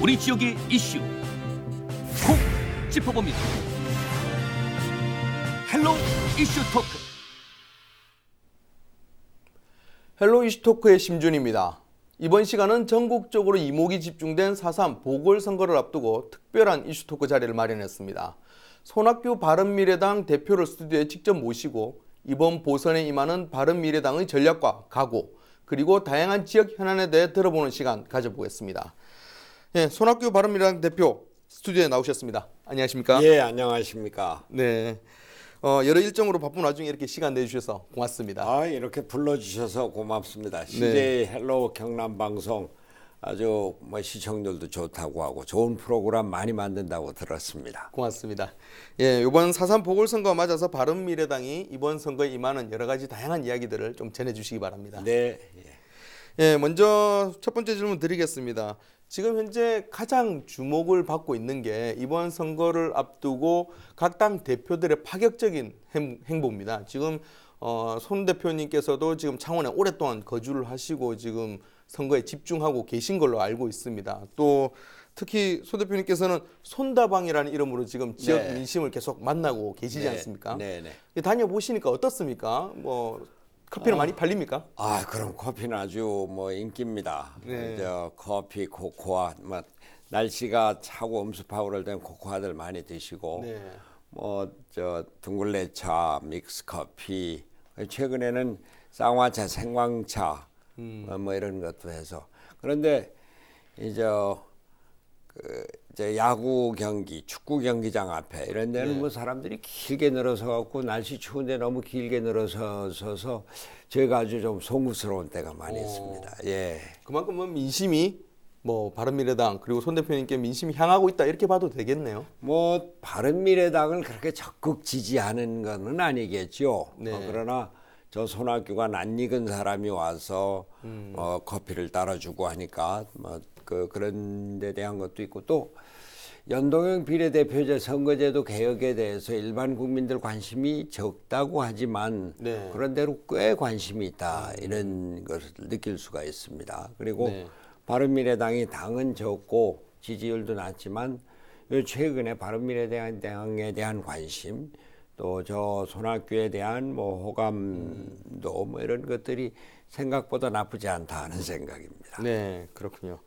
우리 지역의 이슈 콕 짚어봅니다. 헬로 이슈 토크. 헬로 이슈토크의 심준입니다. 이번 시간은 전국적으로 이목이 집중된 4.3 보궐선거를 앞두고 특별한 이슈토크 자리를 마련했습니다. 손학규 바른미래당 대표를 스튜디오에 직접 모시고 이번 보선에 임하는 바른미래당의 전략과 각오, 그리고 다양한 지역 현안에 대해 들어보는 시간 가져보겠습니다. 예, 손학규 바른미래당 대표 스튜디오에 나오셨습니다. 안녕하십니까? 예, 안녕하십니까? 네. 여러 일정으로 바쁜 와중에 이렇게 시간 내주셔서 고맙습니다. 아, 이렇게 불러주셔서 고맙습니다. CJ 헬로 경남 방송 아주 시청률도 좋다고 하고 좋은 프로그램 많이 만든다고 들었습니다. 고맙습니다. 예, 이번 4.3 보궐선거 맞아서 바른미래당이 이번 선거에 임하는 여러 가지 다양한 이야기들을 좀 전해주시기 바랍니다. 네. 예, 먼저 첫 번째 질문 드리겠습니다. 지금 현재 가장 주목을 받고 있는 게 이번 선거를 앞두고 각 당 대표들의 파격적인 행보입니다. 지금 손 대표님께서도 지금 창원에 오랫동안 거주를 하시고 지금 선거에 집중하고 계신 걸로 알고 있습니다. 또 특히 손 대표님께서는 손다방이라는 이름으로 지금 지역 네. 민심을 계속 만나고 계시지 네. 않습니까? 네. 다녀보시니까 어떻습니까? 커피는 많이 팔립니까? 아, 그럼 커피는 아주 인기입니다. 네. 커피, 코코아, 날씨가 차고 음습하고 그럴 때는 코코아들 많이 드시고, 네. 둥글레차, 믹스커피, 최근에는 쌍화차, 생황차, 이런 것도 해서. 그런데 이제 야구 경기, 축구 경기장 앞에 이런 데는 네. 사람들이 길게 늘어서 갖고 날씨 추운데 너무 길게 늘어서서 저희가 아주 좀 송구스러운 때가 많이 있습니다. 예. 그만큼 민심이 바른미래당 그리고 손 대표님께 민심이 향하고 있다 이렇게 봐도 되겠네요. 바른미래당을 그렇게 적극 지지하는 것은 아니겠죠. 네. 그러나 저 손학규가 낯익은 사람이 와서 커피를 따라주고 하니까 그런 데 대한 것도 있고, 또 연동형 비례대표제 선거제도 개혁에 대해서 일반 국민들 관심이 적다고 하지만 네. 그런대로 꽤 관심이 있다 이런 것을 느낄 수가 있습니다. 그리고 네. 바른미래당이 당은 적고 지지율도 낮지만 최근에 바른미래당에 대한 관심, 또 저 손학규에 대한 호감도 이런 것들이 생각보다 나쁘지 않다 하는 생각입니다. 네, 그렇군요.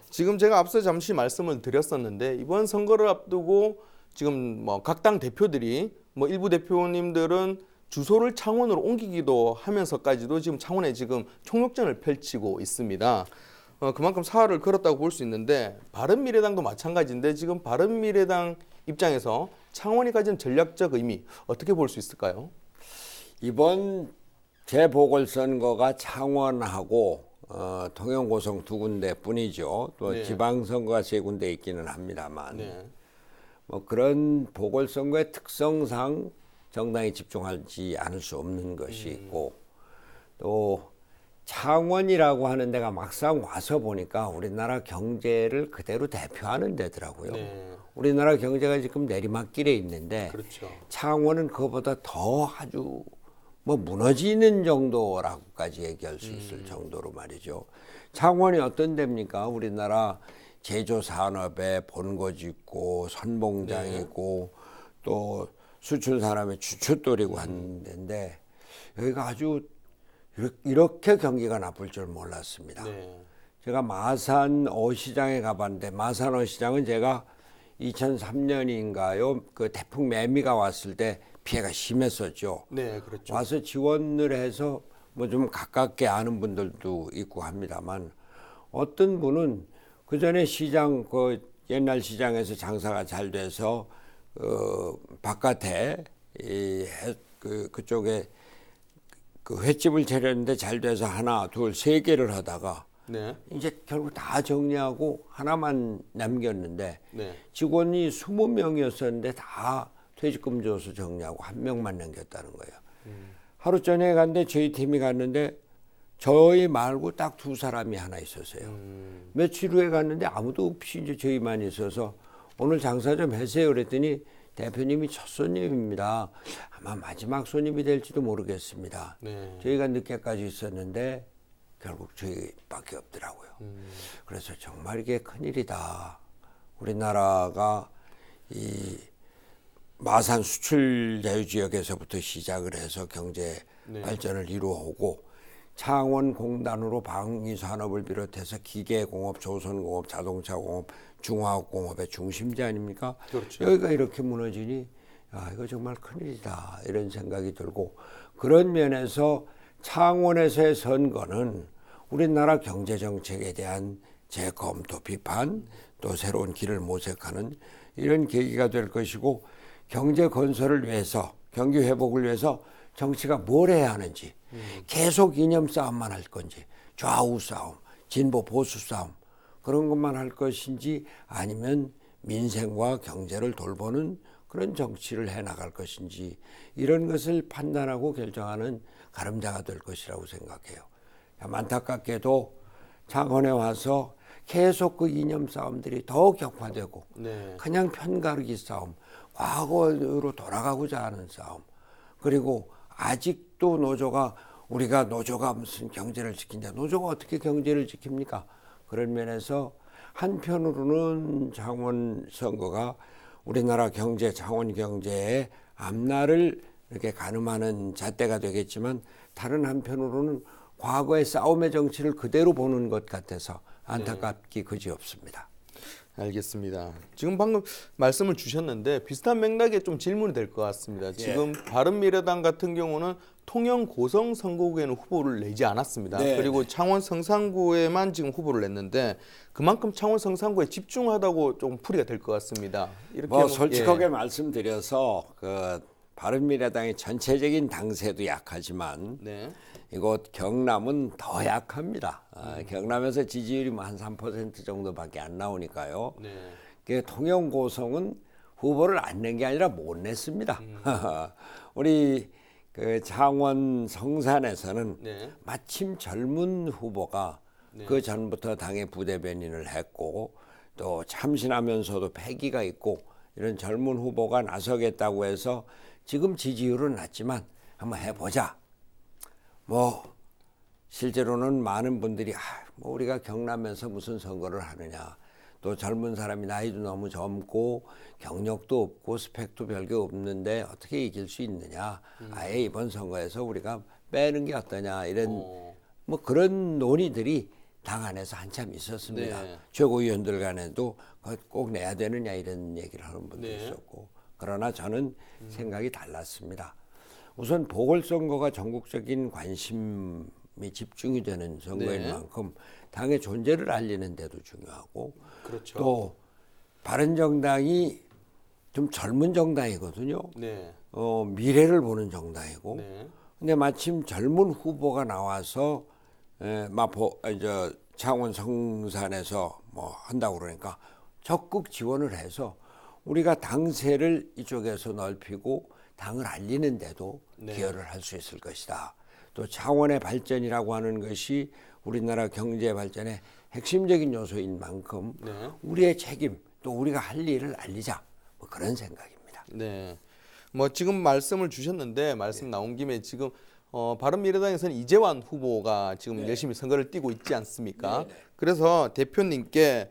지금 제가 앞서 잠시 말씀을 드렸었는데 이번 선거를 앞두고 지금 각 당 대표들이 일부 대표님들은 주소를 창원으로 옮기기도 하면서까지도 지금 창원에 지금 총력전을 펼치고 있습니다. 그만큼 사활을 걸었다고 볼 수 있는데 바른미래당도 마찬가지인데 지금 바른미래당 입장에서 창원이 가진 전략적 의미 어떻게 볼 수 있을까요? 이번 재보궐선거가 창원하고 통영 고성 두 군데뿐이죠. 또 네. 지방선거가 세 군데 있기는 합니다만 네. 그런 보궐선거의 특성상 정당이 집중하지 않을 수 없는 것이 있고, 또 창원이라고 하는 데가 막상 와서 보니까 우리나라 경제를 그대로 대표하는 데더라고요. 네. 우리나라 경제가 지금 내리막길에 있는데 그렇죠. 창원은 그거보다 더 아주 무너지는 정도라고까지 얘기할 수 있을 정도로 말이죠. 창원이 어떤 데입니까? 우리나라 제조 산업에 본거지 있고 선봉장 네. 있고 또 수출 산업의 주춧돌이고 하는 데인데 여기가 아주 이렇게 경기가 나쁠 줄 몰랐습니다. 네. 제가 마산 어시장에 가봤는데, 마산 어시장은 제가 2003년인가요? 그 태풍 매미가 왔을 때 피해가 심했었죠. 네, 그렇죠. 와서 지원을 해서 좀 가깝게 아는 분들도 있고 합니다만, 어떤 분은 그 전에 시장, 옛날 시장에서 장사가 잘 돼서 바깥에 그쪽에 횟집을 차렸는데 잘 돼서 하나, 둘, 세 개를 하다가 네. 이제 결국 다 정리하고 하나만 남겼는데 네. 직원이 20명이었었는데 다 퇴직금 줘서 정리하고 한 명만 남겼다는 거예요. 하루 전에 갔는데 저희 팀이 갔는데 저희 말고 딱 두 사람이 하나 있었어요. 며칠 후에 갔는데 아무도 없이 이제 저희만 있어서 오늘 장사 좀 하세요 그랬더니 대표님이 첫 손님입니다. 아마 마지막 손님이 될지도 모르겠습니다. 네. 저희가 늦게까지 있었는데 결국 저희밖에 없더라고요. 그래서 정말 이게 큰일이다. 우리나라가 이 마산 수출 자유 지역에서부터 시작을 해서 경제 발전을 이루어오고 창원공단으로 방위 산업을 비롯해서 기계공업, 조선공업, 자동차공업, 중화학공업의 중심지 아닙니까? 그렇죠. 여기가 이렇게 무너지니 이거 정말 큰일이다 이런 생각이 들고 그런 면에서 창원에서의 선거는 우리나라 경제정책에 대한 재검토, 비판 또 새로운 길을 모색하는 이런 계기가 될 것이고 경제 건설을 위해서 경기 회복을 위해서 정치가 뭘 해야 하는지 계속 이념 싸움만 할 건지 좌우 싸움, 진보 보수 싸움 그런 것만 할 것인지 아니면 민생과 경제를 돌보는 그런 정치를 해나갈 것인지 이런 것을 판단하고 결정하는 가름자가 될 것이라고 생각해요. 안타깝게도 창원에 와서 계속 그 이념 싸움들이 더 격화되고 그냥 편가르기 싸움, 과거로 돌아가고자 하는 싸움 그리고 아직도 우리가 노조가 무슨 경제를 지킨다. 노조가 어떻게 경제를 지킵니까? 그런 면에서 한편으로는 창원 선거가 우리나라 경제, 창원 경제의 앞날을 이렇게 가늠하는 잣대가 되겠지만 다른 한편으로는 과거의 싸움의 정치를 그대로 보는 것 같아서 안타깝기 그지없습니다. 알겠습니다. 지금 방금 말씀을 주셨는데 비슷한 맥락에 좀 질문이 될 것 같습니다. 지금 바른미래당 같은 경우는 통영 고성 선거구에는 후보를 내지 않았습니다. 그리고 창원 성산구에만 지금 후보를 냈는데 그만큼 창원 성산구에 집중하다고 좀 풀이가 될 것 같습니다. 이렇게 솔직하게 말씀드려서 그 바른미래당의 전체적인 당세도 약하지만 이곳 경남은 더 약합니다. 경남에서 지지율이 한 3% 정도밖에 안 나오니까요. 통영 고성은 후보를 안 낸 게 아니라 못 냈습니다. 우리 그 창원 성산에서는 마침 젊은 후보가 그 전부터 당의 부대변인을 했고 또 참신하면서도 패기가 있고 이런 젊은 후보가 나서겠다고 해서 지금 지지율은 낮지만 한번 해보자. 실제로는 많은 분들이 우리가 경남에서 무슨 선거를 하느냐. 또 젊은 사람이 나이도 너무 젊고 경력도 없고 스펙도 별게 없는데 어떻게 이길 수 있느냐. 아예 이번 선거에서 우리가 빼는 게 어떠냐. 이런 그런 논의들이 당 안에서 한참 있었습니다. 최고위원들 간에도 꼭 내야 되느냐 이런 얘기를 하는 분도 있었고 그러나 저는 생각이 달랐습니다. 우선 보궐선거가 전국적인 관심이 집중이 되는 선거인 만큼 당의 존재를 알리는 데도 중요하고 또 바른정당이 좀 젊은 정당이거든요. 미래를 보는 정당이고 근데 마침 젊은 후보가 나와서 창원 성산에서 한다고 그러니까 적극 지원을 해서 우리가 당세를 이쪽에서 넓히고 당을 알리는 데도 기여를 할 수 있을 것이다. 또 창원의 발전이라고 하는 것이 우리나라 경제 발전의 핵심적인 요소인 만큼 우리의 책임 또 우리가 할 일을 알리자 그런 생각입니다. 지금 말씀을 주셨는데 말씀 나온 김에 지금 바른미래당에서는 이재환 후보가 지금 열심히 선거를 뛰고 있지 않습니까? 그래서 대표님께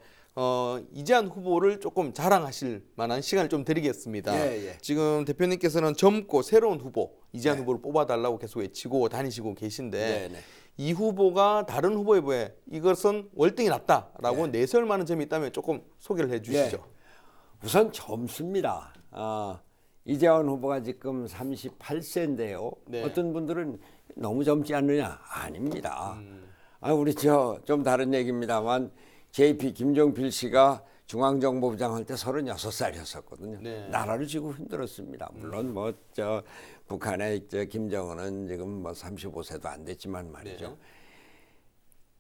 이재환 후보를 조금 자랑하실 만한 시간을 좀 드리겠습니다. 지금 대표님께서는 젊고 새로운 후보 이재환 후보를 뽑아달라고 계속 외치고 다니시고 계신데 이 후보가 다른 후보에 비해 이것은 월등히 낫다라고 내세울 만한 점이 있다면 조금 소개를 해주시죠. 우선 젊습니다. 이재환 후보가 지금 38세인데요. 어떤 분들은 너무 젊지 않느냐? 아닙니다. 우리 좀 다른 얘기입니다만 JP 김종필 씨가 중앙정보부장 할 때 36살이었었거든요. 나라를 지고 힘들었습니다. 물론 북한의 김정은은 지금 35세도 안 됐지만 말이죠.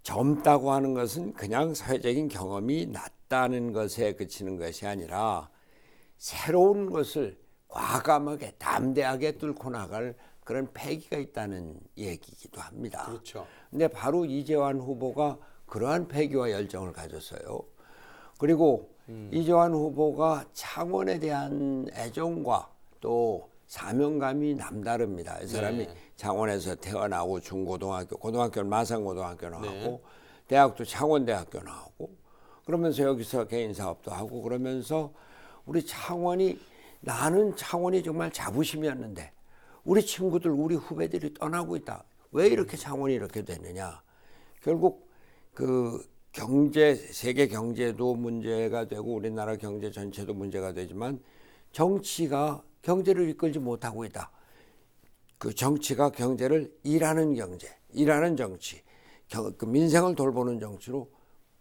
젊다고 하는 것은 그냥 사회적인 경험이 낮다는 것에 그치는 것이 아니라 새로운 것을 과감하게 담대하게 뚫고 나갈 그런 패기가 있다는 얘기이기도 합니다. 근데 바로 이재환 후보가 그러한 패기와 열정을 가졌어요. 그리고 이재환 후보가 창원에 대한 애정과 또 사명감이 남다릅니다. 이 사람이 네. 창원에서 태어나고 중고등학교, 고등학교는 마산고등학교 나오고 네. 대학도 창원대학교 나오고 그러면서 여기서 개인 사업도 하고 그러면서 우리 창원이 나는 창원이 정말 자부심이었는데 우리 친구들 우리 후배들이 떠나고 있다. 왜 이렇게 창원이 이렇게 됐느냐. 결국 그 경제 세계 경제도 문제가 되고 우리나라 경제 전체도 문제가 되지만 정치가 경제를 이끌지 못하고 있다. 그 정치가 경제를 일하는 경제, 일하는 정치, 그 민생을 돌보는 정치로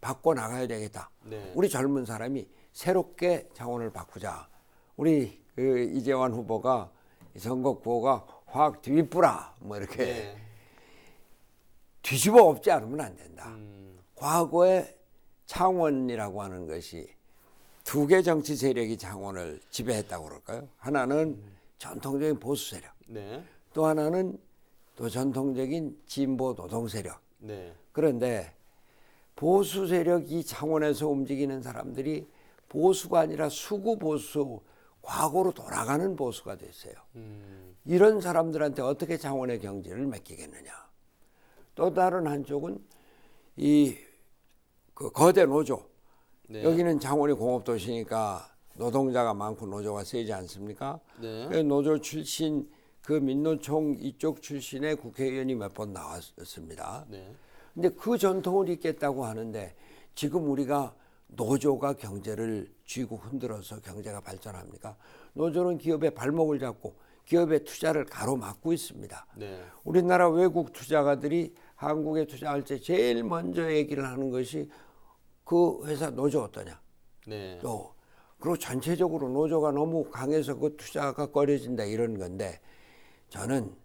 바꿔 나가야 되겠다. 네. 우리 젊은 사람이 새롭게 창원을 바꾸자. 우리 그 이재환 후보가 선거구호가 확 뒤집부라 뭐 이렇게 네. 뒤집어 엎지 않으면 안 된다. 과거에 창원이라고 하는 것이 두 개 정치 세력이 창원을 지배했다고 그럴까요? 하나는 전통적인 보수 세력, 네. 또 하나는 또 전통적인 진보 노동 세력. 네. 그런데 보수 세력이 창원에서 움직이는 사람들이 보수가 아니라 수구 보수, 과거로 돌아가는 보수가 됐어요. 이런 사람들한테 어떻게 창원의 경제를 맡기겠느냐. 또 다른 한쪽은 이 그 거대 노조. 네. 여기는 창원이 공업도시니까 노동자가 많고 노조가 세지 않습니까? 네. 그 노조 출신 그 민노총 이쪽 출신의 국회의원이 몇 번 나왔습니다. 네. 근데 그 전통을 잇겠다고 하는데 지금 우리가 노조가 경제를 쥐고 흔들어서 경제가 발전합니까? 노조는 기업의 발목을 잡고 기업의 투자를 가로막고 있습니다. 네. 우리나라 외국 투자가들이 한국에 투자할 때 제일 먼저 얘기를 하는 것이 그 회사 노조 어떠냐. 네. 또 그리고 전체적으로 노조가 너무 강해서 그 투자가 꺼려진다 이런 건데 저는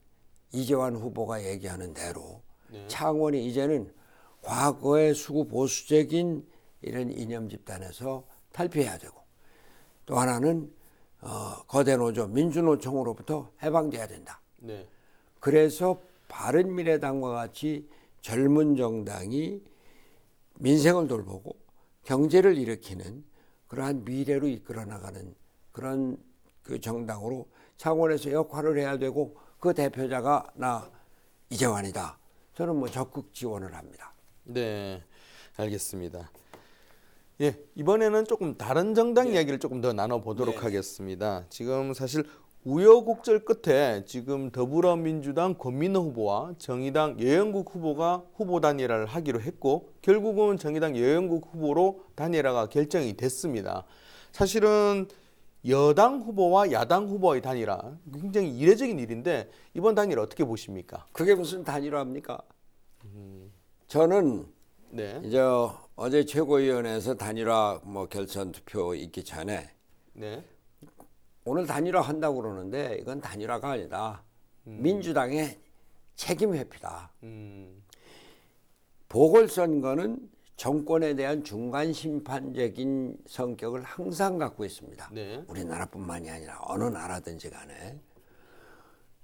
이재환 후보가 얘기하는 대로 네. 창원이 이제는 과거의 수구 보수적인 이런 이념 집단에서 탈피해야 되고 또 하나는 거대 노조 민주노총으로부터 해방돼야 된다. 네. 그래서 바른미래당과 같이 젊은 정당이 민생을 돌보고 경제를 일으키는 그러한 미래로 이끌어 나가는 그런 그 정당으로 창원에서 역할을 해야 되고 그 대표자가 나 이재환이다. 저는 뭐 적극 지원을 합니다. 네. 알겠습니다. 예, 이번에는 조금 다른 정당 이야기를 조금 더 나눠보도록 하겠습니다. 지금 사실 우여곡절 끝에 지금 더불어민주당 권민호 후보와 정의당 여영국 후보가 후보 단일화를 하기로 했고 결국은 정의당 여영국 후보로 단일화가 결정이 됐습니다. 사실은 여당 후보와 야당 후보의 단일화 굉장히 이례적인 일인데 이번 단일화 어떻게 보십니까? 그게 무슨 단일화입니까? 저는 네. 이제 어제 최고위원회에서 단일화 뭐 결선 투표 있기 전에 네. 오늘 단일화 한다고 그러는데 이건 단일화가 아니다. 민주당의 책임 회피다. 보궐선거는 정권에 대한 중간 심판적인 성격을 항상 갖고 있습니다. 네. 우리나라뿐만이 아니라 어느 나라든지 간에.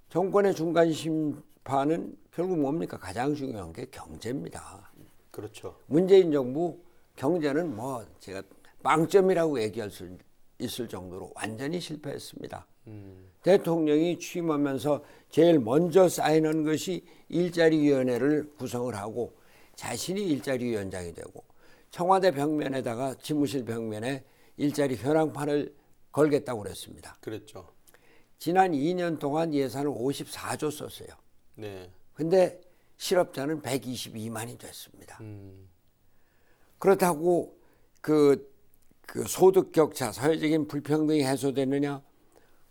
정권의 중간 심판은 결국 뭡니까? 가장 중요한 게 경제입니다. 그렇죠. 문재인 정부 경제는 뭐 제가 빵점이라고 얘기할 수 있을 정도로 완전히 실패했습니다. 대통령이 취임하면서 제일 먼저 사인한 것이 일자리위원회를 구성을 하고 자신이 일자리위원장이 되고 청와대 벽면에다가 집무실 벽면에 일자리 현황판을 걸겠다고 그랬습니다. 그랬죠. 지난 2년 동안 예산을 54조 썼어요. 네. 근데 실업자는 122만이 됐습니다. 그렇다고 그 소득 격차, 사회적인 불평등이 해소되느냐?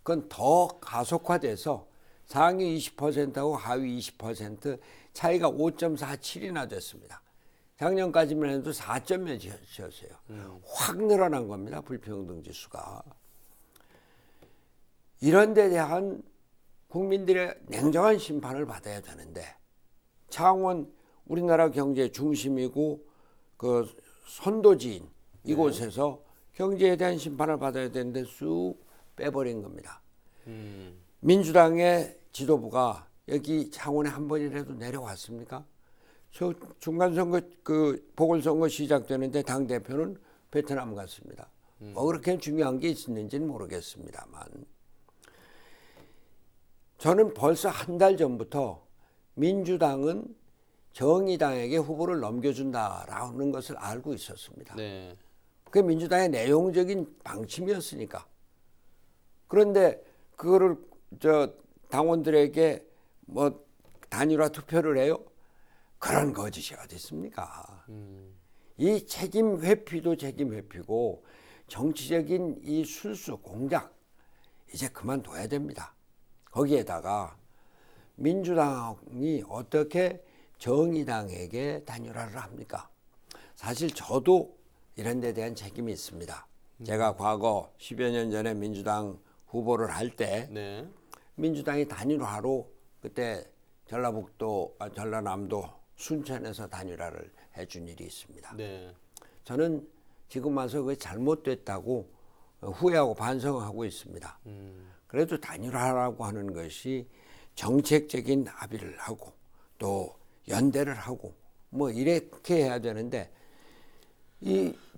그건 더 가속화돼서 상위 20%하고 하위 20% 차이가 5.47이나 됐습니다. 작년까지만 해도 4.몇이었어요. 확 늘어난 겁니다. 불평등 지수가. 이런 데 대한 국민들의 냉정한 심판을 받아야 되는데 창원 우리나라 경제 중심이고 그 선도지인 이곳에서 경제에 대한 심판을 받아야 되는데 쑥 빼버린 겁니다. 민주당의 지도부가 여기 창원에 한 번이라도 내려왔습니까? 저 중간선거 그 보궐선거 시작되는데 당 대표는 베트남 갔습니다. 뭐 그렇게 중요한 게 있는지는 모르겠습니다만 저는 벌써 한 달 전부터 민주당은 정의당에게 후보를 넘겨준다라는 것을 알고 있었습니다. 네. 그게 민주당의 내용적인 방침이었으니까. 그런데 그거를 당원들에게 뭐 단일화 투표를 해요? 그런 거짓이 어디 있습니까? 이 책임 회피도 책임 회피고 정치적인 이 술수 공작 이제 그만둬야 됩니다. 거기에다가 민주당이 어떻게 정의당에게 단일화를 합니까? 사실 저도 이런 데 대한 책임이 있습니다. 제가 과거 10여 년 전에 민주당 후보를 할 때 네. 민주당이 단일화로 그때 전라남도 순천에서 단일화를 해준 일이 있습니다. 네. 저는 지금 와서 그게 잘못됐다고 후회하고 반성하고 있습니다. 그래도 단일화라고 하는 것이 정책적인 합의를 하고 또 연대를 하고 뭐 이렇게 해야 되는데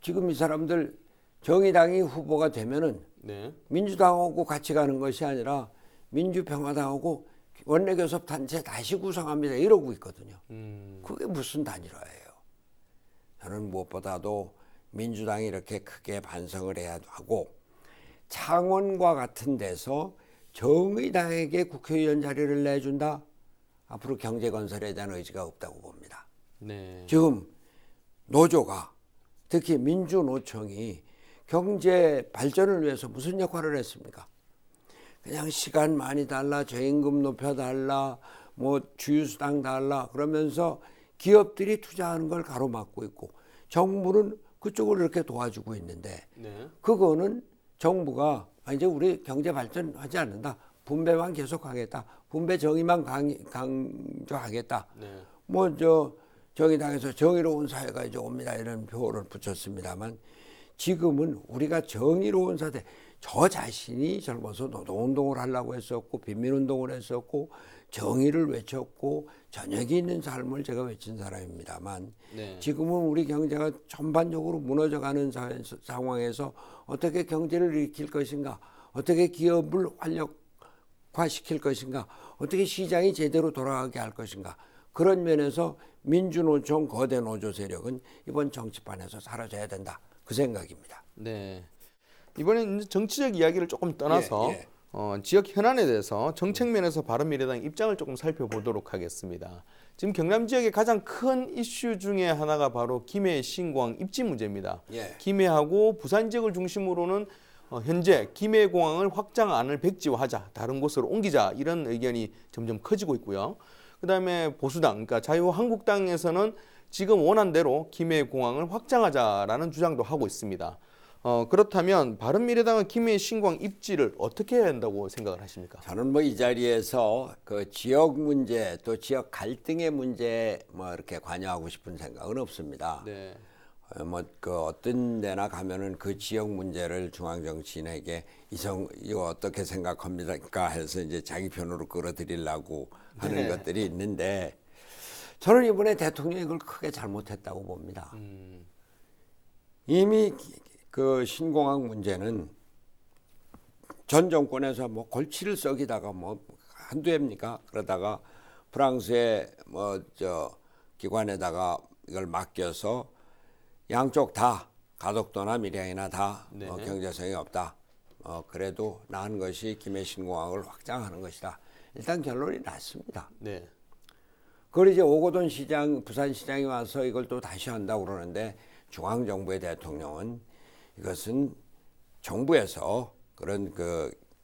지금 이 사람들 정의당이 후보가 되면은 네. 민주당하고 같이 가는 것이 아니라 민주평화당하고 원내교섭단체 다시 구성합니다 이러고 있거든요. 그게 무슨 단일화예요? 저는 무엇보다도 민주당이 이렇게 크게 반성을 해야 하고 창원과 같은 데서 정의당에게 국회의원 자리를 내준다? 앞으로 경제건설에 대한 의지가 없다고 봅니다. 네. 지금 노조가 특히 민주노총이 경제 발전을 위해서 무슨 역할을 했습니까? 그냥 시간 많이 달라, 저임금 높여달라, 뭐 주유수당 달라 그러면서 기업들이 투자하는 걸 가로막고 있고 정부는 그쪽을 이렇게 도와주고 있는데 네. 그거는 정부가 이제 우리 경제 발전하지 않는다. 분배만 계속하겠다. 분배 정의만 강조하겠다. 네. 정의당에서 정의로운 사회가 이제 옵니다. 이런 표어를 붙였습니다만 지금은 우리가 정의로운 사회, 저 자신이 젊어서 노동운동을 하려고 했었고 빈민운동을 했었고 정의를 외쳤고 저녁이 있는 삶을 제가 외친 사람입니다만 네. 지금은 우리 경제가 전반적으로 무너져가는 상황에서 어떻게 경제를 일으킬 것인가, 어떻게 기업을 활력화시킬 것인가, 어떻게 시장이 제대로 돌아가게 할 것인가, 그런 면에서 민주노총 거대 노조 세력은 이번 정치판에서 사라져야 된다. 그 생각입니다. 네. 이번엔 정치적 이야기를 조금 떠나서 예. 지역 현안에 대해서 정책 면에서 바른미래당 입장을 조금 살펴보도록 하겠습니다. 지금 경남 지역의 가장 큰 이슈 중에 하나가 바로 김해 신공항 입지 문제입니다. 예. 김해하고 부산 지역을 중심으로는 현재 김해공항을 확장안을 백지화하자, 다른 곳으로 옮기자 이런 의견이 점점 커지고 있고요. 그다음에 보수당, 그러니까 자유한국당에서는 지금 원안대로 김해공항을 확장하자라는 주장도 하고 있습니다. 그렇다면 바른미래당은 김해 신공항 입지를 어떻게 해야 한다고 생각을 하십니까? 저는 이 자리에서 그 지역 문제 또 지역 갈등의 문제에 이렇게 관여하고 싶은 생각은 없습니다. 네. 그 어떤 데나 가면은 그 지역 문제를 중앙 정치인에게 이거 어떻게 생각합니까 해서 이제 자기 편으로 끌어들이려고 하는 것들이 있는데 저는 이번에 대통령이 이걸 크게 잘못했다고 봅니다. 이미 그 신공항 문제는 전 정권에서 골치를 썩이다가 한두 해입니까? 그러다가 프랑스의 기관에다가 이걸 맡겨서 양쪽 다 가덕도나 밀양이나 다 네. 경제성이 없다. 그래도 나은 것이 김해 신공항을 확장하는 것이다. 일단 결론이 났습니다. 네. 그걸 이제 오거돈 시장, 부산시장이 와서 이걸 또 다시 한다고 그러는데 중앙정부의 대통령은 이것은 정부에서 그런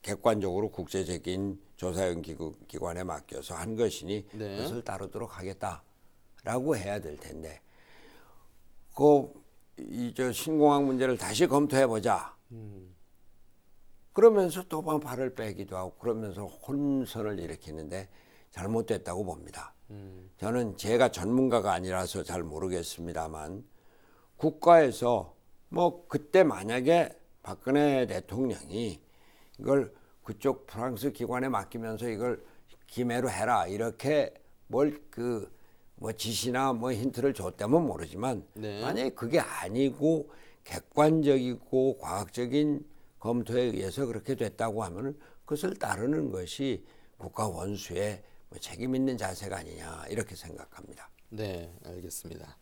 객관적으로 국제적인 조사연 기관에 맡겨서 한 것이니 네. 그것을 따르도록 하겠다라고 해야 될 텐데 신공항 문제를 다시 검토해 보자. 그러면서 또 발을 빼기도 하고 그러면서 혼선을 일으키는데 잘못됐다고 봅니다. 저는 제가 전문가가 아니라서 잘 모르겠습니다만 국가에서 그때 만약에 박근혜 대통령이 이걸 그쪽 프랑스 기관에 맡기면서 이걸 김해로 해라 이렇게 지시나 힌트를 줬다면 모르지만 네. 만약에 그게 아니고 객관적이고 과학적인 검토에 의해서 그렇게 됐다고 하면은 그것을 따르는 것이 국가 원수의 뭐 책임 있는 자세가 아니냐 이렇게 생각합니다. 네, 알겠습니다.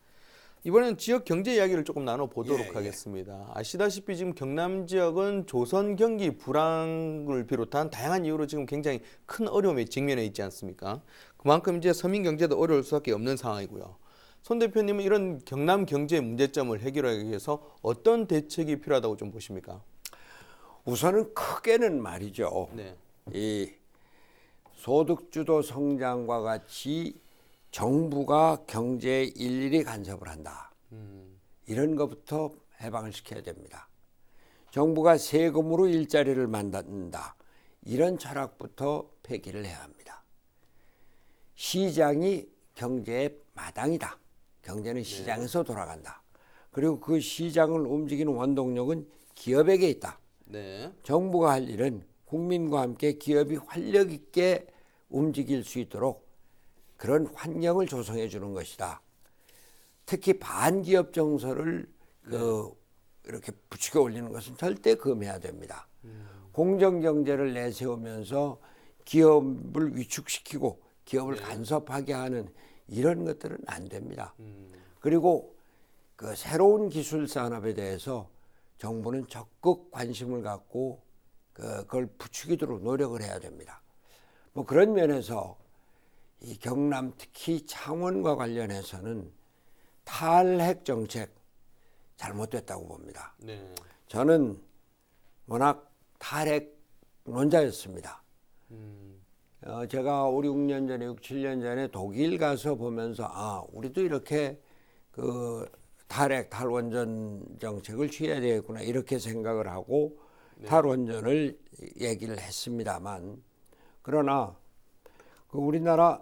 이번엔 지역 경제 이야기를 조금 나눠보도록 예. 하겠습니다. 아시다시피 지금 경남 지역은 조선 경기 불황을 비롯한 다양한 이유로 지금 굉장히 큰 어려움에 직면해 있지 않습니까? 그만큼 이제 서민 경제도 어려울 수밖에 없는 상황이고요. 손 대표님은 이런 경남 경제 문제점을 해결하기 위해서 어떤 대책이 필요하다고 좀 보십니까? 우선은 크게는 말이죠. 네. 이 소득주도 성장과 같이 정부가 경제에 일일이 간섭을 한다. 이런 것부터 해방을 시켜야 됩니다. 정부가 세금으로 일자리를 만든다. 이런 철학부터 폐기를 해야 합니다. 시장이 경제의 마당이다. 경제는 시장에서 돌아간다. 그리고 그 시장을 움직이는 원동력은 기업에게 있다. 네. 정부가 할 일은 국민과 함께 기업이 활력 있게 움직일 수 있도록 그런 환경을 조성해 주는 것이다. 특히 반기업 정서를 이렇게 부추겨 올리는 것은 절대 금해야 됩니다. 공정 경제를 내세우면서 기업을 위축시키고 기업을 간섭하게 하는 이런 것들은 안 됩니다. 그리고 그 새로운 기술 산업에 대해서 정부는 적극 관심을 갖고 그걸 부추기도록 노력을 해야 됩니다. 뭐 그런 면에서 이 경남 특히 창원과 관련해서는 탈핵 정책 잘못됐다고 봅니다. 네. 저는 워낙 탈핵론자였습니다. 제가 5, 6년 전에 6, 7년 전에 독일 가서 보면서 우리도 이렇게 그 탈원전 정책을 취해야 되겠구나 이렇게 생각을 하고 탈원전을 얘기를 했습니다만 그러나 그 우리나라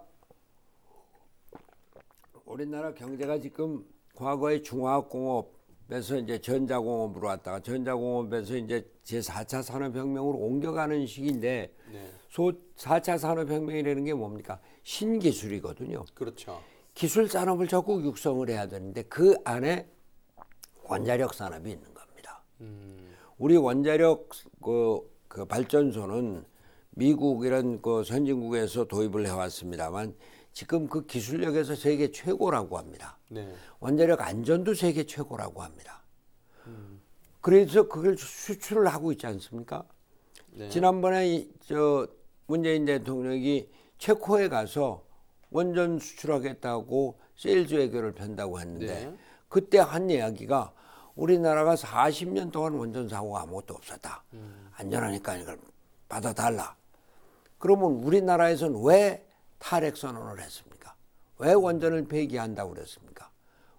경제가 지금 과거에 중화공업에서 이제 전자공업으로 왔다가 전자공업에서 이제 제4차 산업혁명으로 옮겨가는 시기인데 4차 산업혁명이라는 게 뭡니까? 신기술이거든요. 그렇죠. 기술 산업을 적극 육성을 해야 되는데 그 안에 원자력 산업이 있는 겁니다. 우리 원자력 그 발전소는 미국 이런 그 선진국에서 도입을 해왔습니다만 지금 그 기술력에서 세계 최고라고 합니다. 네. 원자력 안전도 세계 최고라고 합니다. 그래서 그걸 수출을 하고 있지 않습니까? 네. 지난번에 문재인 대통령이 체코에 가서 원전 수출하겠다고 세일즈 외교를 편다고 했는데 그때 한 이야기가 우리나라가 40년 동안 원전 사고가 아무것도 없었다. 안전하니까 이걸 받아달라. 그러면 우리나라에서는 왜 탈핵 선언을 했습니까? 왜 원전을 폐기한다고 그랬습니까?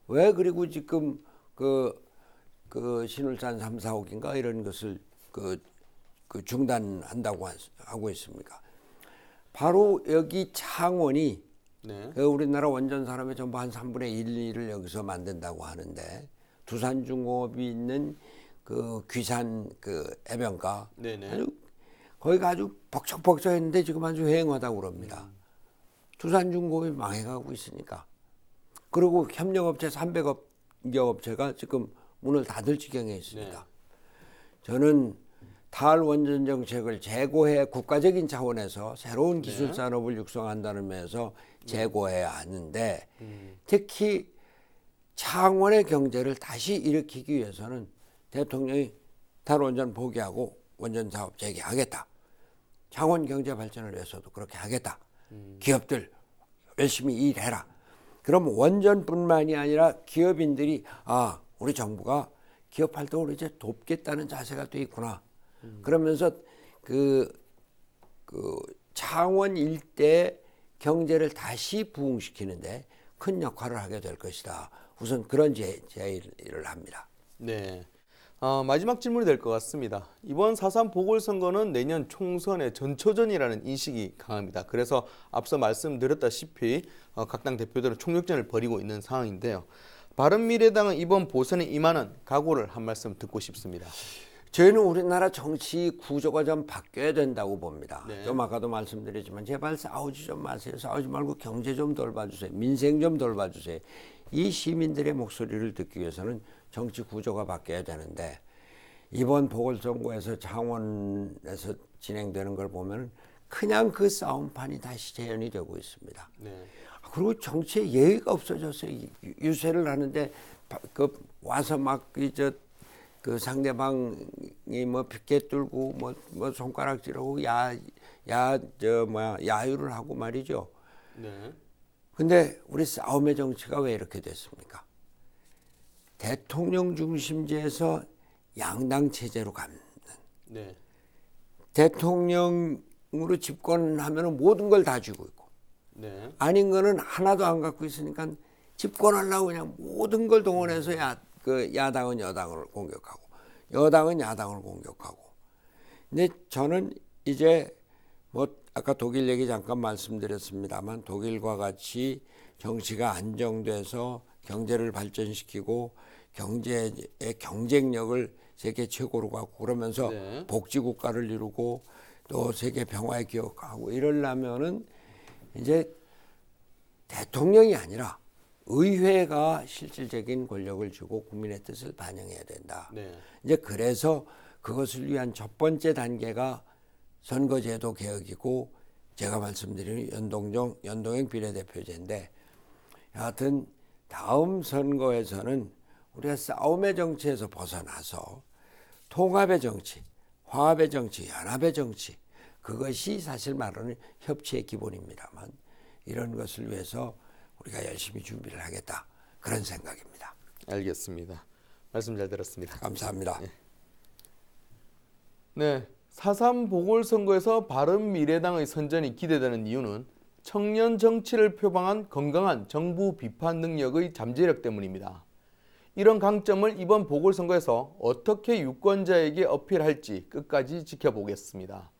왜 그리고 지금 그 신울산 3, 4호기인가 이런 것을 그 중단한다고 하고 있습니까? 바로 여기 창원이 우리나라 원전 산업의 전부 한 3분의 1을 여기서 만든다고 하는데 두산중공업이 있는 그 귀산 그 해변가 아주 거기가 아주 벅적벅적했는데 지금 아주 휑하다고 그럽니다. 두산중공업이 망해가고 있으니까. 그리고 협력업체 300여 업체가 지금 문을 닫을 지경에 있습니다. 저는 탈원전 정책을 재고해 국가적인 차원에서 새로운 기술 산업을 육성한다는 면에서 재고해야 하는데 특히 창원의 경제를 다시 일으키기 위해서는 대통령이 탈원전 포기하고 원전 사업 재개하겠다. 창원 경제 발전을 위해서도 그렇게 하겠다. 기업들 열심히 일해라. 그럼 원전뿐만이 아니라 기업인들이 우리 정부가 기업 활동을 이제 돕겠다는 자세가 돼 있구나. 그러면서 그 창원 일대 경제를 다시 부흥시키는데 큰 역할을 하게 될 것이다. 우선 그런 제의를 합니다. 네. 마지막 질문이 될 것 같습니다. 이번 4.3 보궐선거는 내년 총선의 전초전이라는 인식이 강합니다. 그래서 앞서 말씀드렸다시피 각 당 대표들은 총력전을 벌이고 있는 상황인데요. 바른미래당은 이번 보선에 임하는 각오를 한 말씀 듣고 싶습니다. 저희는 우리나라 정치 구조가 좀 바뀌어야 된다고 봅니다. 좀 아까도 말씀드렸지만 제발 싸우지 좀 마세요. 싸우지 말고 경제 좀 돌봐주세요. 민생 좀 돌봐주세요. 이 시민들의 목소리를 듣기 위해서는 정치 구조가 바뀌어야 되는데 이번 보궐선거에서 창원에서 진행되는 걸 보면 그냥 그 싸움판이 다시 재현이 되고 있습니다. 네. 그리고 정치에 예의가 없어졌어요. 유세를 하는데 그 와서 막 그 상대방이 뭐 빗개 뚫고 뭐 손가락질하고 야유를 하고 말이죠. 네. 근데 우리 싸움의 정치가 왜 이렇게 됐습니까? 대통령 중심제에서 양당 체제로 가는. 네. 대통령으로 집권하면 모든 걸 다 쥐고 있고 네. 아닌 거는 하나도 안 갖고 있으니까 집권하려고 그냥 모든 걸 동원해서 야당은 여당을 공격하고 여당은 야당을 공격하고. 근데 저는 이제 뭐 아까 독일 얘기 잠깐 말씀드렸습니다만 독일과 같이 정치가 안정돼서 경제를 발전시키고 경제의 경쟁력을 세계 최고로 갖고 그러면서 네. 복지국가를 이루고 또 세계 평화에 기여하고 이러려면은 이제 대통령이 아니라 의회가 실질적인 권력을 주고 국민의 뜻을 반영해야 된다. 네. 이제 그래서 그것을 위한 첫 번째 단계가 선거제도 개혁이고 제가 말씀드린 연동형 비례대표제인데 하여튼 다음 선거에서는 우리가 싸움의 정치에서 벗어나서 통합의 정치, 화합의 정치, 연합의 정치 그것이 사실 말하는 협치의 기본입니다만 이런 것을 위해서 우리가 열심히 준비를 하겠다 그런 생각입니다. 알겠습니다. 말씀 잘 들었습니다. 감사합니다. 네, 4.3 보궐선거에서 바른미래당의 선전이 기대되는 이유는 청년 정치를 표방한 건강한 정부 비판 능력의 잠재력 때문입니다. 이런 강점을 이번 보궐선거에서 어떻게 유권자에게 어필할지 끝까지 지켜보겠습니다.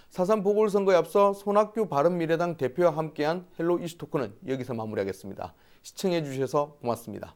4.3 보궐선거에 앞서 손학규 바른미래당 대표와 함께한 헬로 이슈토크는 여기서 마무리하겠습니다. 시청해 주셔서 고맙습니다.